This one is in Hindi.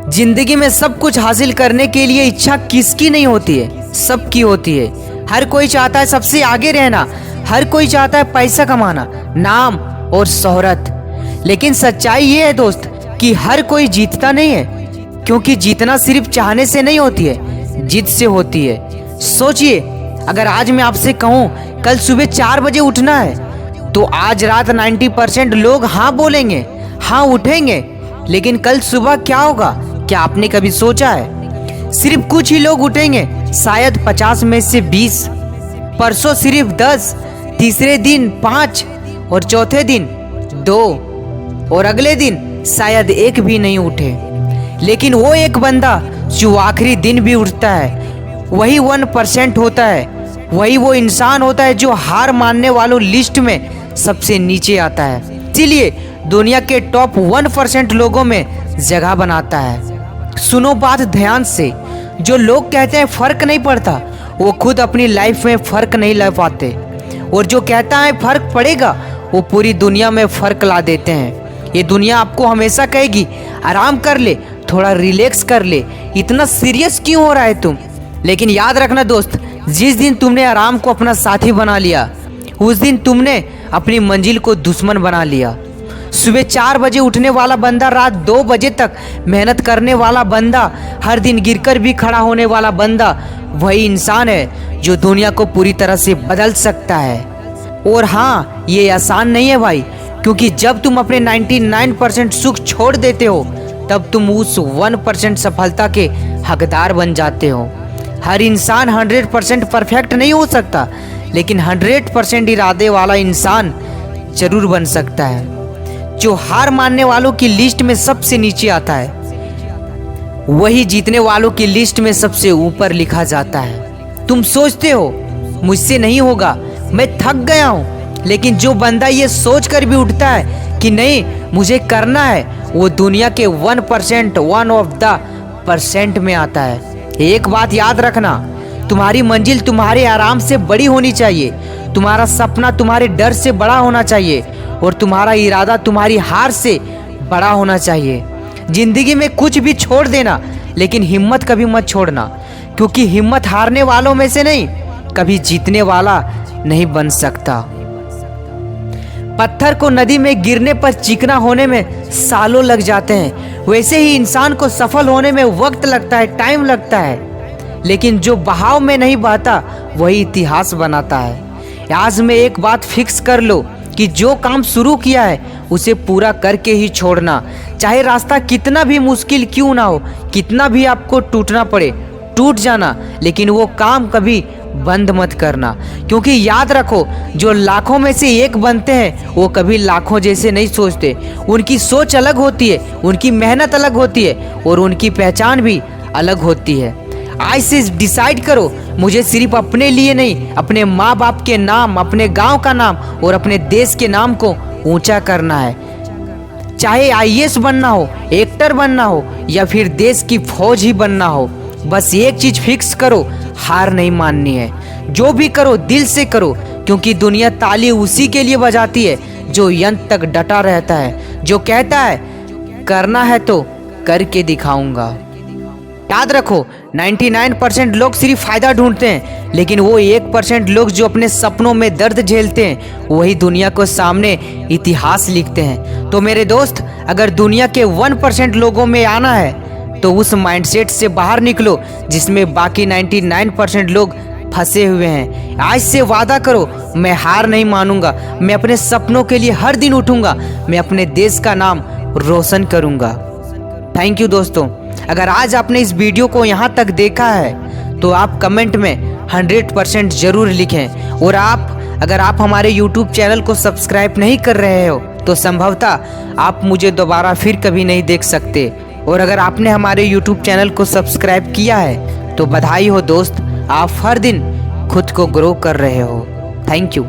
जिंदगी में सब कुछ हासिल करने के लिए इच्छा किसकी नहीं होती है, सबकी होती है। हर कोई चाहता है सबसे आगे रहना, हर कोई चाहता है पैसा कमाना, नाम और शोहरत। लेकिन सच्चाई ये है दोस्त कि हर कोई जीतता नहीं है, क्योंकि जीतना सिर्फ चाहने से नहीं होती है, जिद से होती है। सोचिए, अगर आज मैं आपसे कहूँ कल सुबह 4 बजे उठना है, तो आज रात 90% लोग हाँ बोलेंगे, हाँ उठेंगे। लेकिन कल सुबह क्या होगा, क्या आपने कभी सोचा है? सिर्फ कुछ ही लोग उठेंगे, शायद 50 में से 20, परसों सिर्फ 10, तीसरे दिन 5 और चौथे दिन 2 और अगले दिन शायद 1 भी नहीं उठे। लेकिन वो एक बंदा जो आखिरी दिन भी उठता है, वही 1% होता है, वही वो इंसान होता है जो हार मानने वालों लिस्ट में सबसे नीचे आता है। इसीलिए दुनिया के टॉप 1% लोगों में जगह बनाता है। सुनो बात ध्यान से, जो लोग कहते हैं फर्क नहीं पड़ता, वो खुद अपनी लाइफ में फर्क नहीं ला पाते, और जो कहता है फर्क पड़ेगा, वो पूरी दुनिया में फर्क ला देते हैं। ये दुनिया आपको हमेशा कहेगी आराम कर ले, थोड़ा रिलैक्स कर ले, इतना सीरियस क्यों हो रहा है तुम। लेकिन याद रखना दोस्त, जिस दिन तुमने आराम को अपना साथी बना लिया, उस दिन तुमने अपनी मंजिल को दुश्मन बना लिया। सुबह 4 बजे उठने वाला बंदा, रात 2 बजे तक मेहनत करने वाला बंदा, हर दिन गिरकर भी खड़ा होने वाला बंदा, वही इंसान है जो दुनिया को पूरी तरह से बदल सकता है। और हाँ, ये आसान नहीं है भाई, क्योंकि जब तुम अपने 99% सुख छोड़ देते हो, तब तुम उस 1% सफलता के हकदार बन जाते हो। हर इंसान 100% परफेक्ट नहीं हो सकता, लेकिन 100% इरादे वाला इंसान जरूर बन सकता है, जो हार मानने वालों की लिस्ट में सबसे नीचे आता है, वही जीतने वालों की लिस्ट में सबसे ऊपर लिखा जाता है। तुम सोचते हो मुझसे नहीं होगा, मैं थक गया हूँ, लेकिन जो बंदा ये सोच कर भी उठता है कि नहीं मुझे करना है, वो दुनिया के 1%, 1 ऑफ द % में आता है। एक बात याद रखना, तुम्हारी मंजिल तुम्हारे आराम से बड़ी होनी चाहिए, तुम्हारा सपना तुम्हारे डर से बड़ा होना चाहिए, और तुम्हारा इरादा तुम्हारी हार से बड़ा होना चाहिए। जिंदगी में कुछ भी छोड़ देना, लेकिन हिम्मत कभी मत छोड़ना, क्योंकि हिम्मत हारने वालों में से नहीं, कभी जीतने वाला नहीं बन सकता। पत्थर को नदी में गिरने पर चिकना होने में सालों लग जाते हैं, वैसे ही इंसान को सफल होने में वक्त लगता है, टाइम लगता है। लेकिन जो बहाव में नहीं बहता, वही इतिहास बनाता है। आज में एक बात फिक्स कर लो कि जो काम शुरू किया है उसे पूरा करके ही छोड़ना, चाहे रास्ता कितना भी मुश्किल क्यों ना हो, कितना भी आपको टूटना पड़े, टूट जाना, लेकिन वो काम कभी बंद मत करना। क्योंकि याद रखो, जो लाखों में से एक बनते हैं, वो कभी लाखों जैसे नहीं सोचते। उनकी सोच अलग होती है, उनकी मेहनत अलग होती है, और उनकी पहचान भी अलग होती है। आज से डिसाइड करो, मुझे सिर्फ अपने लिए नहीं, अपने माँ बाप के नाम, अपने गांव का नाम और अपने देश के नाम को ऊंचा करना है। चाहे IAS बनना हो, एक्टर बनना हो, या फिर देश की फौज ही बनना हो, बस एक चीज फिक्स करो, हार नहीं माननी है। जो भी करो दिल से करो, क्योंकि दुनिया ताली उसी के लिए बजाती है जो अंत तक डटा रहता है, जो कहता है करना है तो करके दिखाऊंगा। याद रखो, 99% लोग सिर्फ फायदा ढूंढते हैं, लेकिन वो 1% लोग जो अपने सपनों में दर्द झेलते हैं, वही दुनिया को सामने इतिहास लिखते हैं। तो मेरे दोस्त, अगर दुनिया के 1% लोगों में आना है, तो उस माइंडसेट से बाहर निकलो जिसमें बाकी 99% लोग फंसे हुए हैं। आज से वादा करो, मैं हार नहीं मानूंगा, मैं अपने सपनों के लिए हर दिन उठूंगा, मैं अपने देश का नाम रोशन करूंगा। थैंक यू दोस्तों। अगर आज आपने इस वीडियो को यहाँ तक देखा है, तो आप कमेंट में 100% जरूर लिखें। और अगर आप हमारे YouTube चैनल को सब्सक्राइब नहीं कर रहे हो, तो संभवतः आप मुझे दोबारा फिर कभी नहीं देख सकते। और अगर आपने हमारे YouTube चैनल को सब्सक्राइब किया है, तो बधाई हो दोस्त, आप हर दिन खुद को ग्रो कर रहे हो। Thank you.